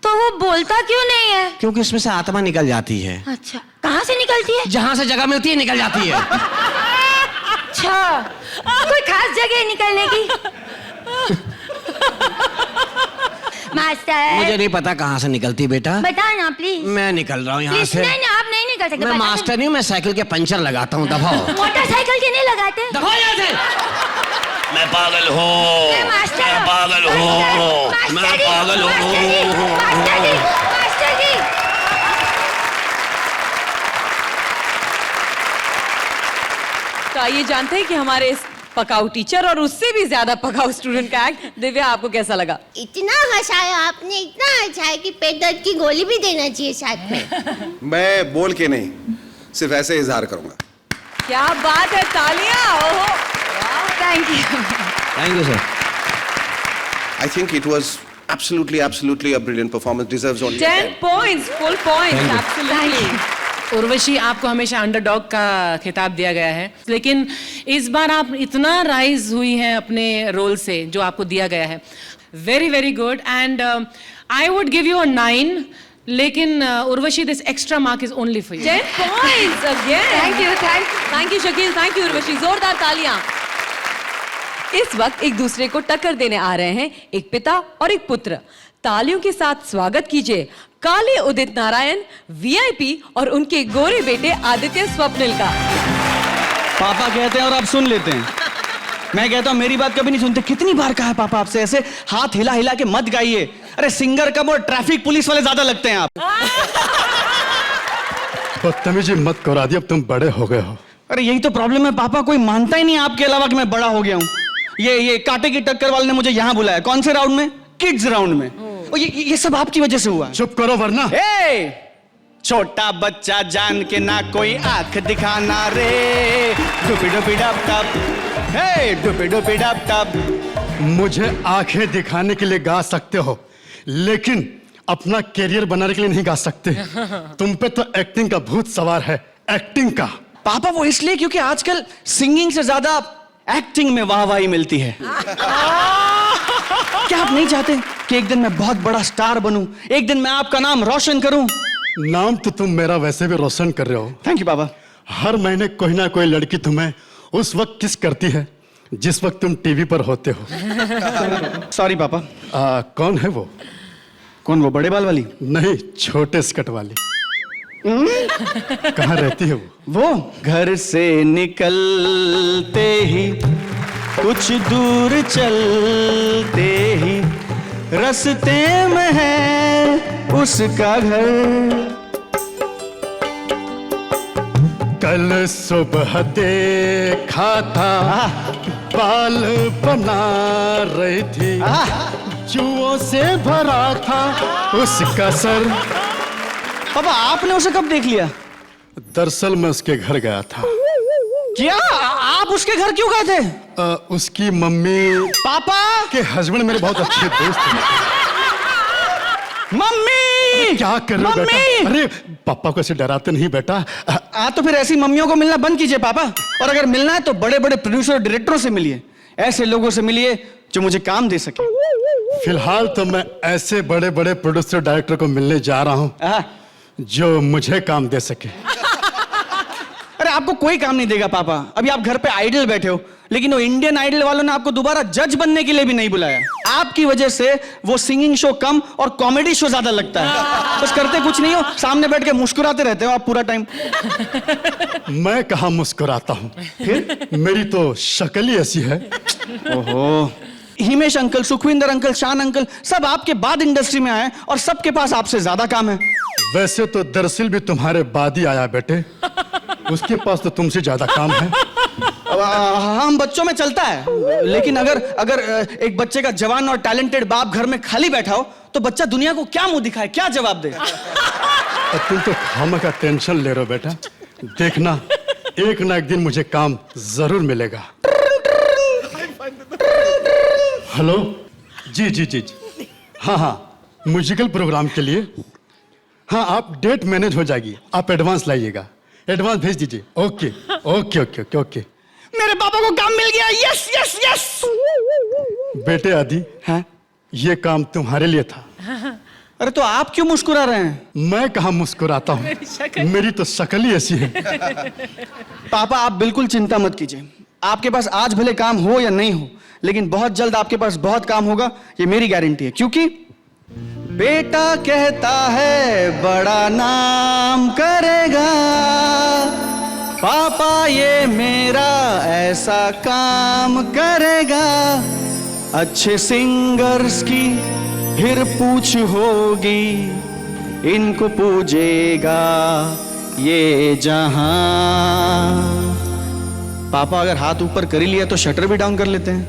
Speaker 6: तो वो बोलता क्यों नहीं है?
Speaker 12: क्योंकि उसमें से आत्मा निकल जाती है।
Speaker 6: अच्छा, कहाँ से निकलती है?
Speaker 12: जहाँ से जगह मिलती है निकल जाती है।
Speaker 6: अच्छा, कोई खास जगह निकलने की? मास्टर
Speaker 12: मुझे नहीं पता कहाँ से निकलती बेटा।
Speaker 6: बताओ ना प्लीज।
Speaker 12: मैं निकल रहा हूँ यहाँ
Speaker 6: प्लीज
Speaker 12: से।
Speaker 6: नहीं आप नहीं निकल सकते।
Speaker 12: मैं मास्टर नहीं हूँ, मैं साइकिल के पंचर लगाता हूँ। दबाओ।
Speaker 6: मोटरसाइकिल के नहीं लगाते।
Speaker 12: दबाओ यहाँ से। मैं पागल हूँ, मैं पागल हूँ, मैं पागल हूँ।
Speaker 6: मास्टर जी
Speaker 7: तो आइए जानते हैं कि हमारे इस पकाऊ टीचर और उससे भी ज्यादा पकाऊ स्टूडेंट का एक्ट। दिव्या, आपको कैसा लगा?
Speaker 6: इतना हंसाया आपने, इतना हंसाया कि पेट दर्द की गोली भी देना चाहिए साथ में।
Speaker 8: मैं बोल के नहीं, सिर्फ ऐसे इजहार करूंगा।
Speaker 7: क्या बात है, तालियां। ओहो, thank you.
Speaker 12: Thank you sir.
Speaker 8: I think it was absolutely a brilliant performance. Deserves only
Speaker 7: 10 points, full points, absolutely.
Speaker 5: Urvashi, आपको हमेशा अंडरडॉग का खिताब दिया गया है, लेकिन इस बार आप इतना राइज हुई हैं अपने रोल से जो आपको दिया गया है। Very very good and I would give you अ 9, लेकिन Urvashi this extra mark is only for you.
Speaker 7: 10 points again. Thank you Shakeel, thank you Urvashi. जोरदार तालियां। इस वक्त एक दूसरे को टक्कर देने आ रहे हैं एक पिता और एक पुत्र। तालियों के साथ स्वागत कीजिए काले उदित नारायण वीआईपी और उनके गोरे बेटे आदित्य स्वप्निल का।
Speaker 13: पापा कहते हैं और आप सुन लेते हैं। मैं कहता हूं मेरी बात कभी नहीं सुनते। कितनी बार कहा है पापा आपसे ऐसे हाथ हिला हिला के मत गाइए। अरे सिंगर कम और ट्रैफिक पुलिस वाले ज्यादा लगते हैं आप।
Speaker 2: बदतमीजी मत करो आदि, अब तुम बड़े हो गए हो।
Speaker 13: अरे यही तो प्रॉब्लम है पापा, कोई मानता ही नहीं आपके अलावा कि मैं बड़ा हो गया हूँ। ये कांटे की टक्कर वाले ने मुझे यहाँ बुलाया। कौन से राउंड में? किड्स राउंड में। और ये सब आपकी वजह से हुआ।
Speaker 2: चुप करो वरना।
Speaker 13: छोटा बच्चा जान के ना कोई आंख दिखाना रे। डुपी डुपी डप टप, हे डुपी डुपी डप टप।
Speaker 2: मुझे आंखें दिखाने के लिए गा सकते हो, लेकिन अपना कैरियर बनाने के लिए नहीं गा सकते। तुम पे तो एक्टिंग का भूत सवार है, एक्टिंग का।
Speaker 13: पापा वो इसलिए क्योंकि आजकल सिंगिंग से ज्यादा एक्टिंग में वाहवाही मिलती है। क्या आप नहीं चाहते कि एक दिन मैं बहुत बड़ा स्टार बनूं, एक दिन मैं आपका नाम रोशन करूं?
Speaker 2: नाम तो तुम मेरा वैसे भी रोशन कर रहे हो।
Speaker 13: थैंक यू पापा।
Speaker 2: हर महीने कोई ना कोई लड़की तुम्हें उस वक्त किस करती है जिस वक्त तुम टीवी पर होते हो।
Speaker 13: सॉरी पापा।
Speaker 2: कौन है वो?
Speaker 13: कौन, वो बड़े बाल वाली?
Speaker 2: नहीं, छोटे स्कर्ट वाली। कहाँ रहती है
Speaker 13: वो घर से निकलते ही कुछ दूर चलते ही रास्ते में है उसका घर।
Speaker 2: कल सुबह देखा था बाल बना रही थी, जुओं से भरा था उसका सर।
Speaker 13: पापा आपने उसे कब देख लिया?
Speaker 2: दरअसल मैं उसके घर गया था।
Speaker 13: क्या आप उसके घर क्यों गए थे?
Speaker 2: उसकी मम्मी
Speaker 13: पापा
Speaker 2: के हस्बैंड मेरे बहुत अच्छे दोस्त थे।
Speaker 13: मम्मी
Speaker 2: क्या कर रहे हो बेटा? अरे पापा को ऐसे डराते नहीं बेटा।
Speaker 13: तो फिर ऐसी मम्मियों को मिलना बंद कीजिए पापा, और अगर मिलना है तो बड़े बड़े प्रोड्यूसर और डायरेक्टरों से मिलिए। ऐसे लोगों से मिलिए जो मुझे काम दे सके।
Speaker 2: फिलहाल तो मैं ऐसे बड़े बड़े प्रोड्यूसर डायरेक्टर को मिलने जा रहा हूँ जो मुझे काम दे सके।
Speaker 13: अरे आपको कोई काम नहीं देगा पापा। अभी आप घर पे आइडल बैठे हो, लेकिन वो इंडियन आइडल वालों ने आपको दोबारा जज बनने के लिए भी नहीं बुलाया। आपकी वजह से वो सिंगिंग शो कम और कॉमेडी शो ज्यादा लगता है। बस करते कुछ नहीं हो, सामने बैठ के मुस्कुराते रहते हो आप पूरा टाइम।
Speaker 2: मैं कहाँ मुस्कुराता हूँ, फिर मेरी तो शक्ल ही ऐसी है।
Speaker 13: ओहो, हिमेश अंकल, सुखविंदर अंकल, शान अंकल सब आपके बाद इंडस्ट्री में आए और सबके पास आपसे ज्यादा काम है।
Speaker 2: वैसे तो दरअसल भी तुम्हारे बाद ही आया बेटे, उसके पास तो तुमसे ज्यादा काम है।
Speaker 13: हम बच्चों में चलता है, लेकिन अगर एक बच्चे का जवान और टैलेंटेड बाप घर में खाली बैठा हो तो बच्चा दुनिया को क्या मुंह दिखाए, क्या जवाब दे?
Speaker 2: तुम तो खामा का टेंशन ले रहे हो बेटा। देखना एक ना एक दिन मुझे काम जरूर मिलेगा। हेलो, जी जी जी जी, हाँ, म्यूजिकल प्रोग्राम के लिए। हाँ, आप डेट मैनेज हो जाएगी, आप एडवांस लाइएगा, एडवांस भेज दीजिए। Okay okay okay okay okay.
Speaker 13: मेरे पापा को काम मिल गया। Yes yes yes.
Speaker 2: बेटे आदि,
Speaker 13: हाँ?
Speaker 2: ये काम तुम्हारे लिए था।
Speaker 13: अरे तो आप क्यों मुस्कुरा रहे हैं?
Speaker 2: मैं कहाँ मुस्कुराता हूँ, मेरी तो शक्ल ही ऐसी है।
Speaker 13: पापा आप बिल्कुल चिंता मत कीजिए। आपके पास आज भले काम हो या नहीं हो, लेकिन बहुत जल्द आपके पास बहुत काम होगा, ये मेरी गारंटी है। क्योंकि बेटा कहता है बड़ा नाम करेगा, पापा ये मेरा ऐसा काम करेगा, अच्छे सिंगर्स की फिर पूछ होगी, इनको पूजेगा ये जहां। पापा अगर हाथ ऊपर कर ही लिया तो शटर भी डाउन कर लेते हैं।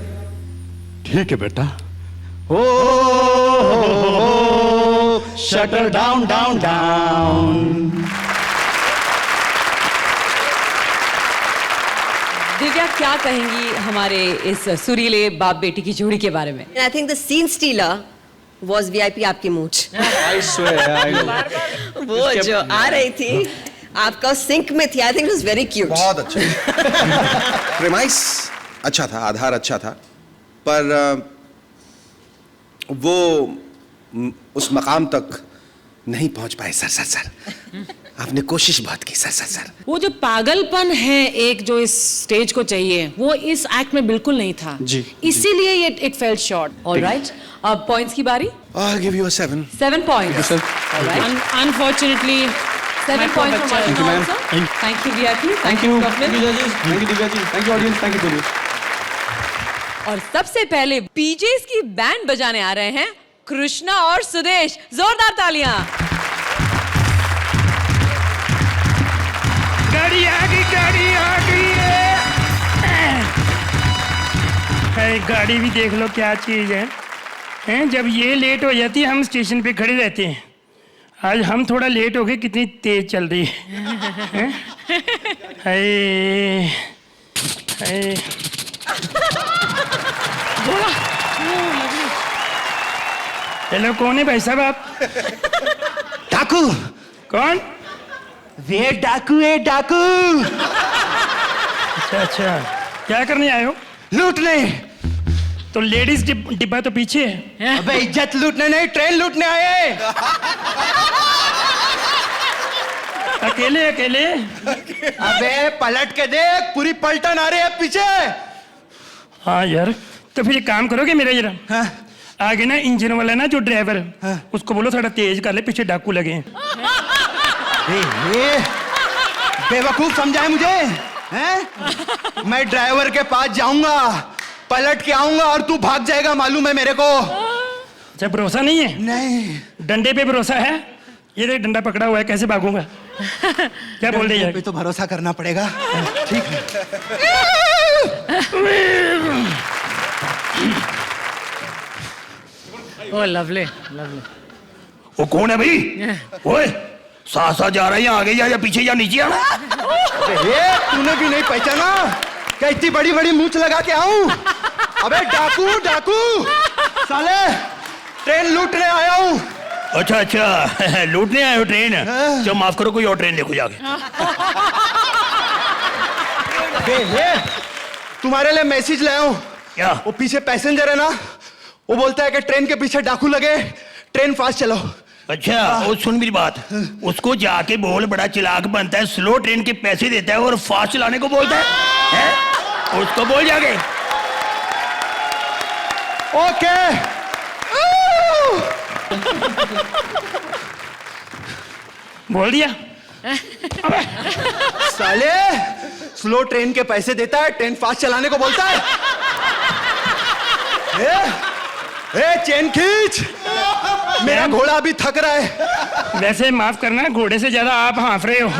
Speaker 2: ठीक है बेटा।
Speaker 13: हो shutter down down down.
Speaker 7: Divya, क्या कहेंगी हमारे इस सुरीले बाप बेटी की जोड़ी के बारे में?
Speaker 11: I think the scene stealer was VIP आपकी मूंछ।
Speaker 13: I swear, I know.
Speaker 11: वो जो आ रही थी आपका सिंक में थी। I think it was very cute.
Speaker 8: बहुत अच्छा। प्रेमाइस अच्छा था, आधार अच्छा था, पर वो उस मकाम तक नहीं पहुंच पाए। सर आपने कोशिश बहुत की सर।
Speaker 5: वो जो पागलपन है एक जो इस स्टेज को चाहिए, वो इस एक्ट में बिल्कुल नहीं था
Speaker 13: जी।
Speaker 5: इसीलिए ये इट फेल्ट शॉर्ट।
Speaker 7: ऑलराइट, अब पॉइंट्स की बारी।
Speaker 8: I'll give you a 7.
Speaker 7: 7 points.
Speaker 5: Unfortunately,
Speaker 7: 7 points from
Speaker 13: Thank you,
Speaker 7: Archana
Speaker 13: ma'am.
Speaker 7: also. Thank you, VIP.
Speaker 13: Thank you.
Speaker 7: Swapnil.
Speaker 13: Thank you, judges. Thank you, Divya ji. Thank you, audience. Thank you, Julius.
Speaker 7: और सबसे पहले बीजेस की band बजाने आ रहे हैं कृष्णा और सुदेश। जोरदार तालियां।
Speaker 3: गाड़ी आ गई है। गाड़ी भी देख लो क्या चीज है। हैं, जब ये लेट हो जाती है हम स्टेशन पे खड़े रहते हैं। आज हम थोड़ा लेट हो गए, कितनी तेज चल रही है। हाय हाय। हेलो, कौन है भाई साहब आप?
Speaker 13: डाकू।
Speaker 3: कौन?
Speaker 13: वे डाकू है डाकू।
Speaker 3: अच्छा, क्या करने आए हो?
Speaker 13: लूटने।
Speaker 3: तो लेडीज डिब्बा तो पीछे है।
Speaker 13: अबे इज्जत लूटने नहीं, ट्रेन लूटने आए।
Speaker 3: अकेले?
Speaker 13: अबे पलट के देख, पूरी पलटन आ रही है पीछे।
Speaker 3: हाँ यार, तो फिर एक काम करोगे मेरा जरा?
Speaker 13: हाँ?
Speaker 3: आगे ना इंजन वाला ना जो ड्राइवर, उसको बोलो थोड़ा तेज कर ले, पीछे डाकू लगे हैं।
Speaker 13: बेवकूफ समझाए मुझे हैं? मैं ड्राइवर के पास जाऊंगा, पलट के आऊंगा और तू भाग जाएगा, मालूम है मेरे को।
Speaker 3: अच्छा, भरोसा नहीं है?
Speaker 13: नहीं।
Speaker 3: डंडे पे भरोसा है? ये देख डंडा पकड़ा हुआ है, कैसे भागूंगा? क्या बोल रही है?
Speaker 13: पे तो भरोसा करना पड़ेगा। ठीक है।
Speaker 5: ओह लवली।
Speaker 12: वो कौन है भाई? ओए, साथ जा रही है, आगे या पीछे या नीचे आना?
Speaker 13: तूने भी नहीं पहचाना? क्या इतनी बड़ी बड़ी मूंछ लगा के आऊं? अबे डाकू साले, ट्रेन लूटने आया हूं।
Speaker 12: अच्छा, लूटने आए हो ट्रेन? चलो माफ करो, कोई और ट्रेन देखो जाके।
Speaker 13: तुम्हारे लिए मैसेज लाया हूं।
Speaker 12: क्या?
Speaker 13: वो पीछे पैसेंजर है ना, वो बोलता है कि ट्रेन के पीछे डाकू लगे, ट्रेन फास्ट चलाओ।
Speaker 12: अच्छा, वो सुन मेरी बात, उसको जाके बोल, बड़ा चिलाक बनता है, स्लो ट्रेन के पैसे देता है और फास्ट चलाने को बोलता है? उसको बोल जाके।
Speaker 13: ओके।
Speaker 3: बोल दिया?
Speaker 13: साले, स्लो ट्रेन के पैसे देता है, ट्रेन फास्ट चलाने को बोलता है। चेन खींच, मेरा घोड़ा अभी थक रहा है।
Speaker 3: वैसे माफ करना, घोड़े से ज्यादा आप हाँफ रहे हो।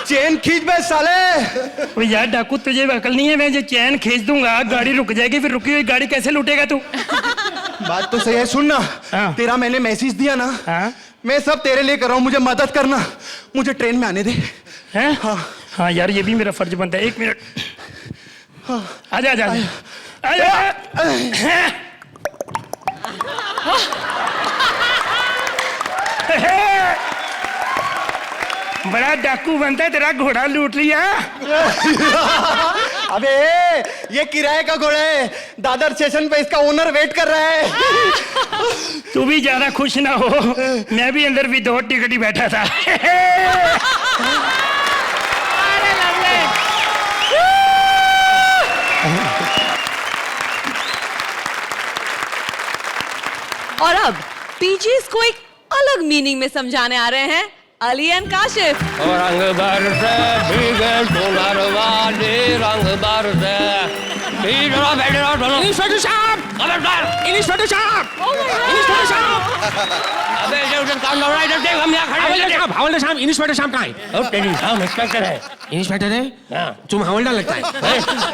Speaker 13: चेन खींच बे साले।
Speaker 3: ओ यार डाकू, तुझे अकल नहीं है? मैं जो चैन खींच दूंगा गाड़ी रुक जाएगी, फिर रुकी हुई गाड़ी कैसे लूटेगा तू?
Speaker 13: बात तो सही है, सुन ना।
Speaker 3: हाँ।
Speaker 13: तेरा मैंने मैसेज दिया ना।
Speaker 3: हाँ?
Speaker 13: मैं सब तेरे लिए कर रहा हूँ, मुझे मदद करना, मुझे ट्रेन में आने दे।
Speaker 3: हैं?
Speaker 13: हाँ।
Speaker 3: हाँ यार, ये भी मेरा फर्ज बनता है। 1 मिनट।
Speaker 13: हाँ।
Speaker 3: आजा। बड़ा डाकू बनता है, तेरा घोड़ा लूट लिया।
Speaker 13: अबे ये किराए का घोड़ा है, दादर स्टेशन पे इसका ओनर वेट कर रहा है।
Speaker 3: तू भी ज्यादा खुश ना हो, मैं भी अंदर विदाउट टिकट ही बैठा था।
Speaker 7: और अब पीजीज को एक अलग मीनिंग में समझाने आ रहे हैं अली एंड काशिफ।
Speaker 12: रंग बरसे भीगे सोनार वाले, रंग बरसे भीगे बैठे रहो दोनों। इंस्पेक्टर साहब, खबरदार। इंस्पेक्टर साहब, इंस्पेक्टर साहब। अबे इधर काम हो रहा है, इधर देख, हम यहाँ खड़े हैं।
Speaker 10: हवलदार साहब, इंस्पेक्टर साहब कहाँ है?
Speaker 12: ओ तेरी साहब इंस्पेक्टर है।
Speaker 10: इंस्पेक्टर है?
Speaker 12: हाँ।
Speaker 10: तुम हवलदार लगता है।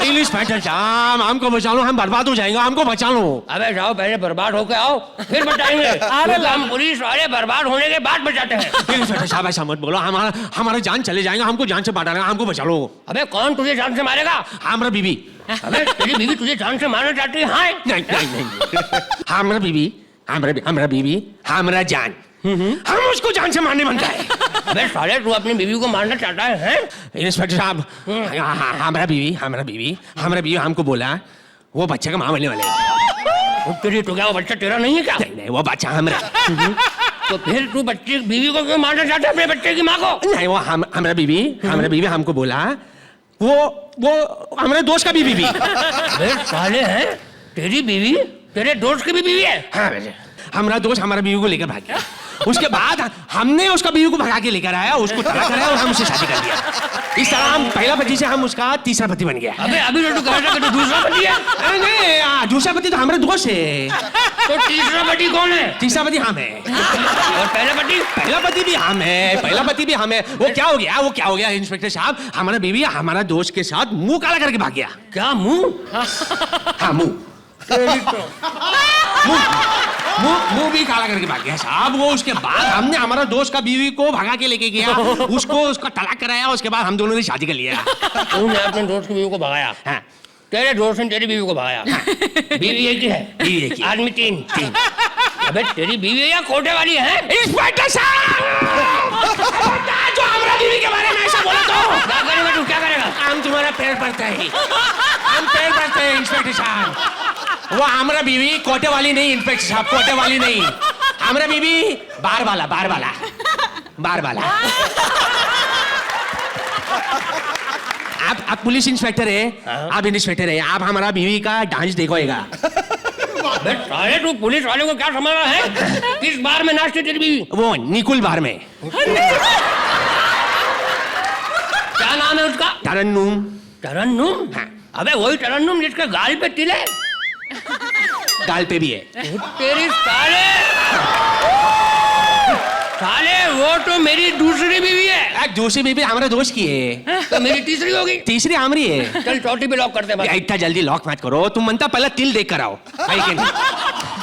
Speaker 10: इंस्पेक्टर साहब, हमको बचा लो, हम बर्बाद हो जाएंगे, हमको बचा लो।
Speaker 12: अबे जाओ, पहले बर्बाद होके आओ, फिर बचाएंगे। अरे हम पुलिस वाले बर्बाद होने के बाद बचाते हैं।
Speaker 10: इंस्पेक्टर साहब ऐसा मत बोलो, हमारा जान चले जाएगा, हमको जान से बांटा लेगा, हमको बचा लो।
Speaker 12: अबे कौन तुझे जान से मारेगा?
Speaker 10: हमारा बीवी।
Speaker 12: अबे तेरी बीवी तुझे जान से मारना चाहती है? हाँ?
Speaker 10: नहीं नहीं नहीं, हमारा बीवी, हमारा बीवी, हमारा जान, हम उसको जान से मारने बनता है।
Speaker 12: अबे साले तू अपनी बीवी को मारना चाहता है, हैं?
Speaker 10: इंस्पेक्टर साहब, हमारा बीवी हमको बोला वो बच्चे का माँ बनने वाले हैं।
Speaker 12: तेरी तो क्या वो बच्चा तेरा नहीं है क्या?
Speaker 10: नहीं नहीं, वो बच्चा हमारा।
Speaker 12: तो फिर तू बच्चे बीवी को क्यों मारना चाहता है, अपने बच्चे की माँ को?
Speaker 10: नहीं, वो हमारा बीवी हमको बोला वो हमारे दोस्त का बीवी।
Speaker 12: अबे साले हैं, तेरी बीवी तेरे दोस्त की भी बीवी है?
Speaker 10: हाँ, हमारा दोस्त हमारा बीवी को लेकर भाग गया। उसके बाद हमने उसका बीवी को भगा के लेकर आया, उसको तलाक कराया और हम उससे शादी कर लिया। इस तरह हम पहला पति से हम उसका तीसरा पति बन गया।
Speaker 12: अबे अभी तो तू कह रहा है कि तू दूसरा पति है?
Speaker 10: नहीं, दूसरा पति तो हमारे दोस्त है।
Speaker 12: तो तीसरा पति कौन है?
Speaker 10: तीसरा पति हम है।
Speaker 12: और पहला पति?
Speaker 10: पहला पति भी हम है, पहला पति भी हम है। वो क्या हो गया इंस्पेक्टर साहब, हमारा बीवी हमारा दोस्त के साथ मुंह काला करके भाग गया।
Speaker 12: क्या मुंह?
Speaker 10: हाँ, मुंह भी काला करके भाग गया साहब। वो उसके बाद हमने हमारा दोस्त का बीवी को भगा के लेके गया, उसका तलाक कराया, उसके बाद हम दोनों ने शादी कर लिया।
Speaker 12: तूने अपने दोस्त की बीवी को भगाया?
Speaker 10: हाँ।
Speaker 12: तेरे दोस्त ने तेरी बीवी को भगाया? बीवी एक ही है?
Speaker 10: बीवी एक ही।
Speaker 12: आदमी तीन? अबे तेरी बीवी या कोटे वाली है?
Speaker 10: इंस्पेक्टर साहब, जो हमारा बीवी के बारे में ऐसा बोला तो
Speaker 12: क्या करेगा तू, क्या करेगा?
Speaker 10: हम तुम्हारा पैर पड़ता है, हम पैर पड़ते हैं इंस्पेक्टर साहब। वो हमारा बीवी कोटे वाली नहीं इंस्पेक्टर साहब, कोटे वाली नहीं, हमारा बीवी बार वाला। आप पुलिस इंस्पेक्टर है, आप इंस्पेक्टर है, आप हमारा बीवी का डांस देखोएगा।
Speaker 12: अरे तू पुलिस वाले को क्या समझ रहा है? किस बार में नाचती तेरी बीवी?
Speaker 10: वो निकुल बार में।
Speaker 12: क्या नाम है उसका?
Speaker 10: तरन्नुम।
Speaker 12: तरन्नुम?
Speaker 10: हाँ।
Speaker 12: अबे वही तरन्नुम जिसके गाल पे तिल है?
Speaker 10: गाल पे भी है।
Speaker 12: तेरी साले वो तो मेरी दूसरी बीवी है।
Speaker 10: दूसरी बीवी हमारे दोस्त की है।
Speaker 12: तो मेरी तीसरी होगी?
Speaker 10: तीसरी हमारी है।
Speaker 12: चल चौथी पे लॉक करते हैं।
Speaker 10: इतना जल्दी लॉक मत करो, तुम मनता पहले तिल देख कर आओ।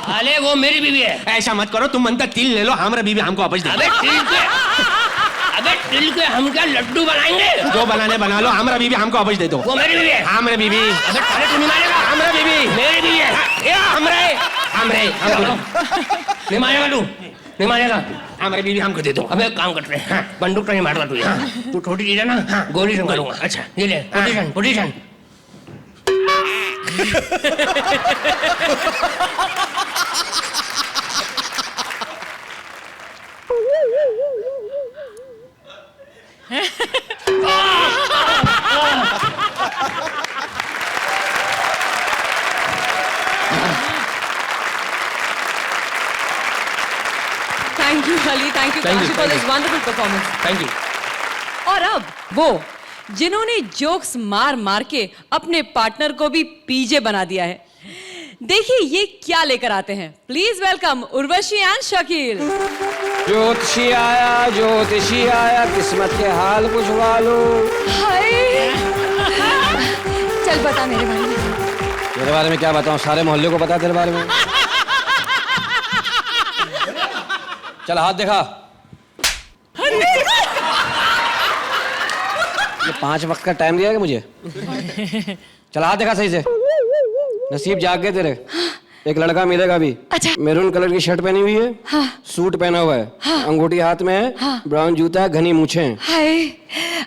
Speaker 12: अरे वो मेरी बीवी है।
Speaker 10: ऐसा मत करो, तुम मनता तिल ले लो, हमारा बीवी हमको वापस दे।
Speaker 12: अबे तिल के हम क्या लड्डू बनाएंगे?
Speaker 10: जो बनाने बना लो, हमारा बीवी हमको वापस दे दो।
Speaker 12: वो मेरी बीवी है।
Speaker 10: हमारा बीवी।
Speaker 12: अबे साले तू नहीं मानेगा?
Speaker 10: हमारा बीवी
Speaker 12: मेरी बीवी है। नहीं मानेगा तू? नहीं मानेगा?
Speaker 10: हमारी बीवी हमको दे दो।
Speaker 12: अबे एक काम करते हैं, बंदूक तो नहीं मारता तू, तू छोटी चीज है ना, गोली से मारूंगा।
Speaker 10: अच्छा
Speaker 12: ये ले, position.
Speaker 7: Thank you Ali, thank you Kashif for this wonderful performance.
Speaker 12: Thank you.
Speaker 7: और अब वो जिन्होंने जोक्स मार मार के अपने पार्टनर को भी पीजे बना दिया है, देखिए ये क्या लेकर आते हैं। Please welcome Urvashi and Shakeel.
Speaker 12: ज्योतिषी आया, किस्मत के हाल पूछवा लो।
Speaker 7: हाय, चल बता मेरे बारे में।
Speaker 12: तेरे बारे में क्या बताऊं, सारे मोहल्ले को पता है तेरे बारे में। चल हाथ दिखा। ये 5 वक्त का टाइम दिया है मुझे। चल हाथ दिखा सही से। नसीब जाग गए तेरे। एक लड़का मिलेगा भी।
Speaker 7: अच्छा।
Speaker 12: मैरून कलर की शर्ट पहनी हुई है,
Speaker 7: हाँ।
Speaker 12: सूट पहना हुआ है,
Speaker 7: हाँ।
Speaker 12: अंगूठी हाथ में है,
Speaker 7: हाँ।
Speaker 12: ब्राउन जूता है, घनी मूछें।
Speaker 7: हाय,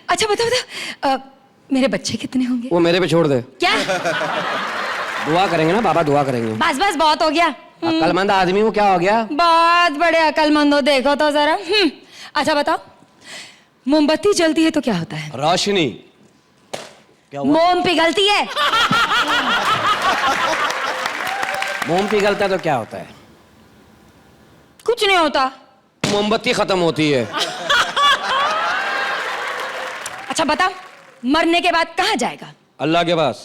Speaker 7: अच्छा बता मेरे बच्चे कितने होंगे?
Speaker 12: वो मेरे पे छोड़ दे।
Speaker 7: क्या?
Speaker 12: दुआ करेंगे ना बाबा, दुआ करेंगे।
Speaker 7: बस बस बहुत हो गया।
Speaker 12: अक्लमंद आदमी को क्या हो गया?
Speaker 7: बहुत बड़े अक्लमंद हो, देखो तो जरा। अच्छा बताओ, मोमबत्ती जलती है तो क्या होता है?
Speaker 12: रोशनी। क्या हुआ?
Speaker 7: मोम पिघलती है।
Speaker 12: मोम पिघलता है तो क्या होता है?
Speaker 7: कुछ नहीं होता।
Speaker 12: मोमबत्ती खत्म होती है।
Speaker 7: अच्छा बता, मरने के बाद कहाँ जाएगा?
Speaker 12: अल्लाह के पास।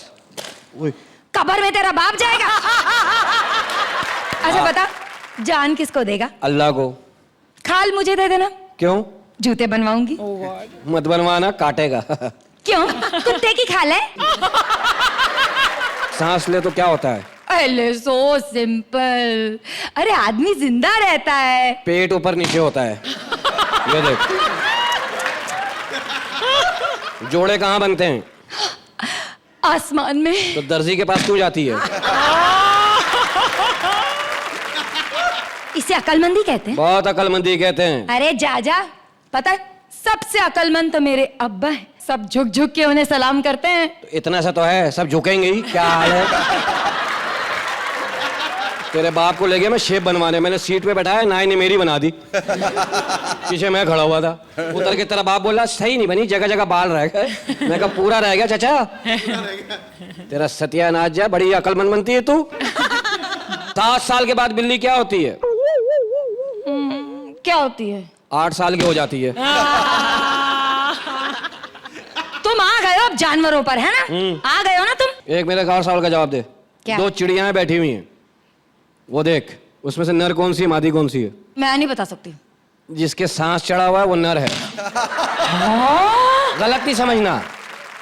Speaker 7: कब्र में तेरा बाप जाएगा। अच्छा बता, जान किसको देगा?
Speaker 12: अल्लाह को।
Speaker 7: खाल मुझे दे देना।
Speaker 12: क्यों?
Speaker 7: जूते बनवाऊंगी।
Speaker 12: मत बनवाना, काटेगा।
Speaker 7: क्यों? कुत्ते की खाल है?
Speaker 12: सांस ले तो क्या होता है?
Speaker 7: अरे सो सिंपल। अरे आदमी जिंदा रहता है।
Speaker 12: पेट ऊपर नीचे होता है। ये देख। जोड़े कहाँ बनते हैं?
Speaker 7: आसमान में।
Speaker 12: तो दर्जी के पास क्यों जाती है?
Speaker 7: इसे अकलमंदी कहते हैं।
Speaker 12: बहुत अकलमंदी कहते हैं।
Speaker 7: अरे जा, पता है सबसे अकलमंद तो मेरे अब्बा है। सब झुक झुक के उन्हें सलाम करते हैं।
Speaker 12: तो इतना सा तो है, सब झुकेंगे ही। क्या हाल है? तेरे बाप को ले गया मैं शेप बनवाने, मैंने सीट पे बैठाया, नाई ने मेरी बना दी। पीछे मैं खड़ा हुआ था। उतर के तेरा बाप बोला सही नहीं बनी, जगह जगह बाल रह गए। मैं कहा पूरा रह गया चाचा। तेरा सत्यानाश जा, बड़ी अकलमंद बनती है तू। 7 साल के बाद बिल्ली क्या होती है?
Speaker 7: क्या होती है?
Speaker 12: 8 साल की हो जाती है।
Speaker 7: तुम आ गए हो अब जानवरों पर, है ना? आ गए हो ना तुम?
Speaker 12: एक मेरे 8 सवाल का जवाब दे।
Speaker 7: क्या?
Speaker 12: 2 चिड़ियां बैठी हुई हैं, वो देख, उसमें से नर कौन सी है, मादी कौन सी है?
Speaker 7: मैं नहीं बता सकती।
Speaker 12: जिसके सांस चढ़ा हुआ है वो नर है। गलत नहीं समझना।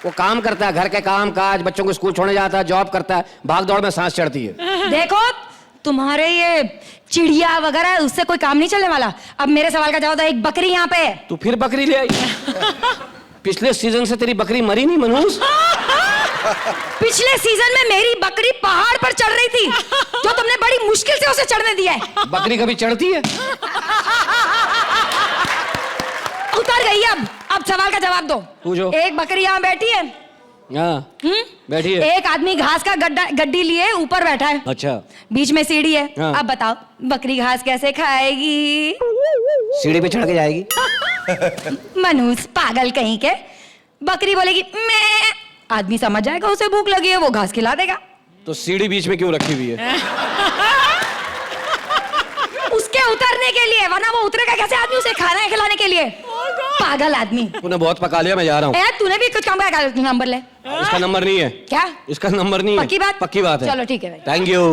Speaker 12: वो काम करता है, घर के काम काज, बच्चों को स्कूल छोड़ने जाता है, जॉब करता है, भाग दौड़ में सांस चढ़ती है।
Speaker 7: देखो तुम्हारे ये चिड़िया वगैरह उससे कोई काम नहीं चलने वाला। अब मेरे सवाल का जवाब दो। एक बकरी यहाँ पे।
Speaker 12: तू फिर बकरी ले आई? पिछले सीजन से तेरी बकरी मरी नहीं मनहूस?
Speaker 7: पिछले सीजन में मेरी बकरी पहाड़ पर चढ़ रही थी, जो तुमने बड़ी मुश्किल से उसे चढ़ने दिया है।
Speaker 12: बकरी कभी चढ़ती है?
Speaker 7: उतर गई। अब सवाल का जवाब दो।
Speaker 12: पूछो।
Speaker 7: एक बकरी यहाँ बैठी है।
Speaker 12: हाँ, बैठी है।
Speaker 7: एक आदमी घास का गड्डी लिए ऊपर बैठा है।
Speaker 12: अच्छा।
Speaker 7: बीच में सीढ़ी है।
Speaker 12: हाँ।
Speaker 7: अब बताओ बकरी घास कैसे खाएगी?
Speaker 12: सीढ़ी पे चढ़ के जाएगी।
Speaker 7: मनूस पागल कहीं के। बकरी बोलेगी मैं, आदमी समझ जाएगा उसे भूख लगी है, वो घास खिला देगा।
Speaker 12: तो सीढ़ी बीच में क्यों रखी हुई है?
Speaker 7: उसके उतरने के लिए, वरना वो उतरेगा कैसे आदमी उसे खाना खिलाने के लिए? पागल आदमी।
Speaker 12: तूने बहुत पका लिया, मैं जा रहा हूँ।
Speaker 7: तूने भी कुछ काम का नंबर ले।
Speaker 12: इसका नंबर नहीं है।
Speaker 7: क्या?
Speaker 12: इसका नंबर नहीं है।
Speaker 7: पक्की बात?
Speaker 12: पक्की बात है।
Speaker 7: चलो ठीक है भाई।
Speaker 12: Thank you.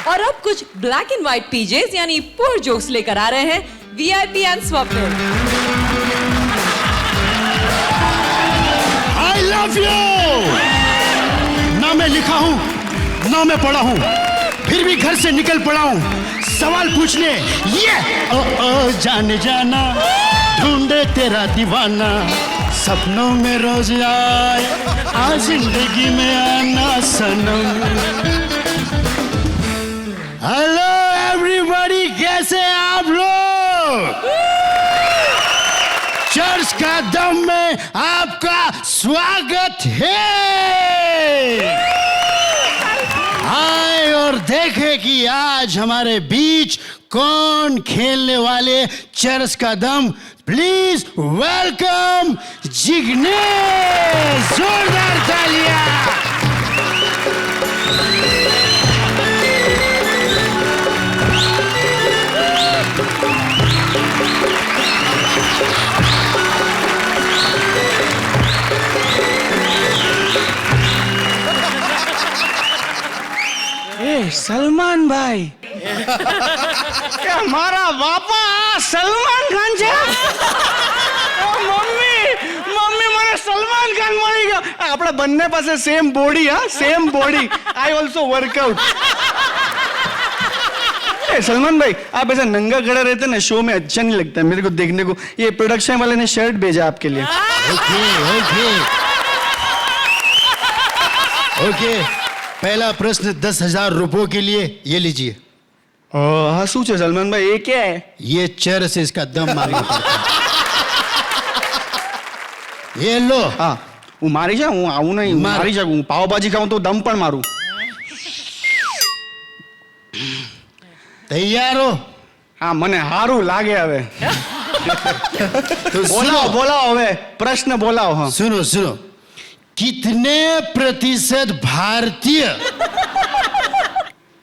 Speaker 7: और अब कुछ ब्लैक एंड व्हाइट पीजेस यानी पुअर जोक्स लेकर आ रहे हैं VIP and Swapnil.
Speaker 2: I love you. ना मैं लिखा हूं, ना मैं पढ़ा हूं, फिर भी घर से निकल पड़ा हूं सवाल पूछने। ये ओ जाने जाना, ढूंढे तेरा दीवाना, सपनों में रोज आए, आज जिंदगी में आना सनम। हेलो एवरीबॉडी, कैसे आप लोग? चर्च का दम में आपका स्वागत है। आए और देखे कि आज हमारे बीच कौन खेलने वाले चर्च का दम। Please welcome Jignesh. जोरदार तालियां।
Speaker 13: सलमान भाई મારા બાપા સલમાન ખાન છે. મમ્મી મને સલમાન ખાન મળી ગયો. આપણે બંને પાસે સેમ બોડી. હા, same body. I also work out. Salman भाई, आप ऐसा नंगा खड़ा रहते ना शो में अच्छा नहीं लगता मेरे को देखने को. ये प्रोडक्शन वाले ने शर्ट भेजा आपके लिए.
Speaker 2: ओके, पहला प्रश्न 10,000 रुपयों के लिए, ये लीजिए.
Speaker 13: हाँ, શું છે सलमान भाई, ये क्या है?
Speaker 2: ये चेहरे से इसका दम मारना पड़ता है. ये लो.
Speaker 13: हाँ, હું મારી જાઉં, હું આવું નહીં, મારી જાઉં. હું પાવભાજી ખાઉં તો દમ પણ મારું.
Speaker 2: तैयार हो?
Speaker 13: हाँ, મને હારું લાગે હવે.
Speaker 2: तो
Speaker 13: બોલાવો હવે, પ્રશ્ન બોલાવો. हाँ,
Speaker 2: सुनो. कितने प्रतिशत भारतीय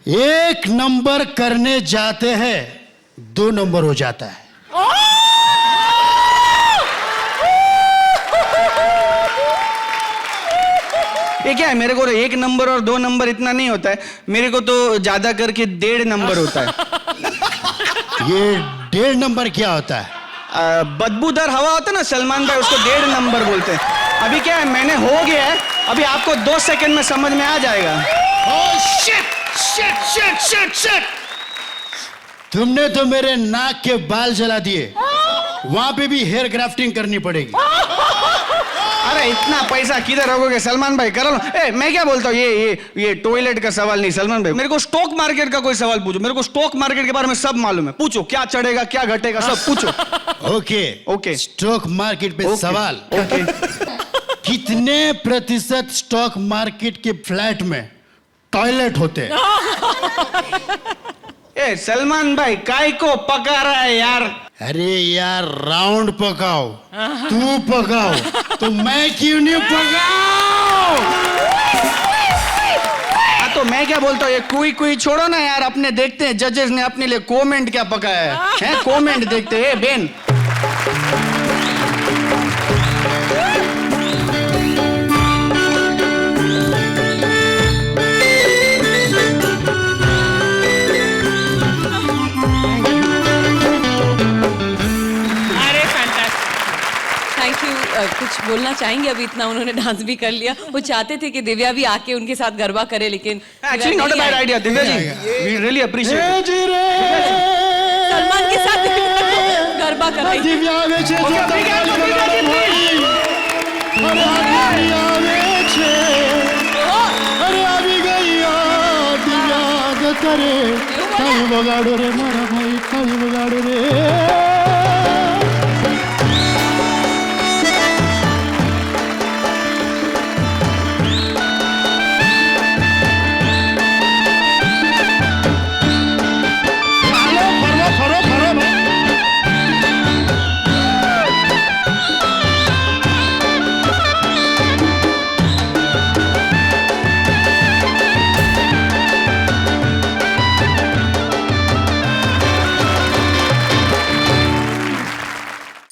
Speaker 2: 1 नंबर करने जाते हैं 2 नंबर हो जाता है।
Speaker 13: ये क्या है, मेरे को 1 नंबर और 2 नंबर इतना नहीं होता है, मेरे को तो ज्यादा करके 1.5 नंबर होता है।
Speaker 2: ये 1.5 नंबर क्या होता है?
Speaker 13: बदबूदार हवा होता है ना सलमान भाई, उसको 1.5 नंबर बोलते हैं। अभी क्या है, मैंने हो गया है, अभी आपको 2 सेकंड में समझ में आ जाएगा।
Speaker 2: Oh, shit! तुमने तो मेरे नाक के बाल जला दिए, वहां पे भी हेयर ग्राफ्टिंग करनी पड़ेगी।
Speaker 13: अरे इतना पैसा किधर रखोगे सलमान भाई, करो ना। मैं क्या बोलता हूँ, ये टॉयलेट का सवाल नहीं सलमान भाई, मेरे को स्टॉक मार्केट का कोई सवाल पूछो। मेरे को स्टॉक मार्केट के बारे में सब मालूम है, पूछो क्या चढ़ेगा क्या घटेगा सब पूछो।
Speaker 2: ओके स्टॉक मार्केट पे सवाल। कितने प्रतिशत स्टॉक मार्केट के फ्लैट में टॉयलेट होते हैं?
Speaker 13: सलमान भाई काय को पका रहा है यार?
Speaker 2: अरे यार राउंड पकाओ, तू पकाओ तो मैं क्यों नहीं पकाओ?
Speaker 13: तो मैं क्या बोलता हूँ, ये कोई छोड़ो ना यार, अपने देखते हैं जजेस ने अपने लिए कमेंट क्या पकाया है, कमेंट देखते हैं बेन।
Speaker 7: Thank you. कुछ बोलना चाहेंगे? अभी इतना उन्होंने डांस भी कर लिया, वो चाहते थे कि दिव्या भी आके उनके साथ गरबा करे, लेकिन
Speaker 13: actually not a bad idea Divya ji, we really appreciate.
Speaker 7: Salman के साथ गरबा कराई।
Speaker 2: दिव्या आवे छे जो अरे આવી ગઈ દિવ્યા ગતરે કાઈ બગાડો રે મારા ભાઈ, કાઈ બગાડો રે।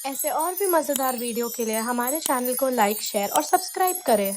Speaker 14: ऐसे और भी मज़ेदार वीडियो के लिए हमारे चैनल को लाइक, शेयर और सब्सक्राइब करें।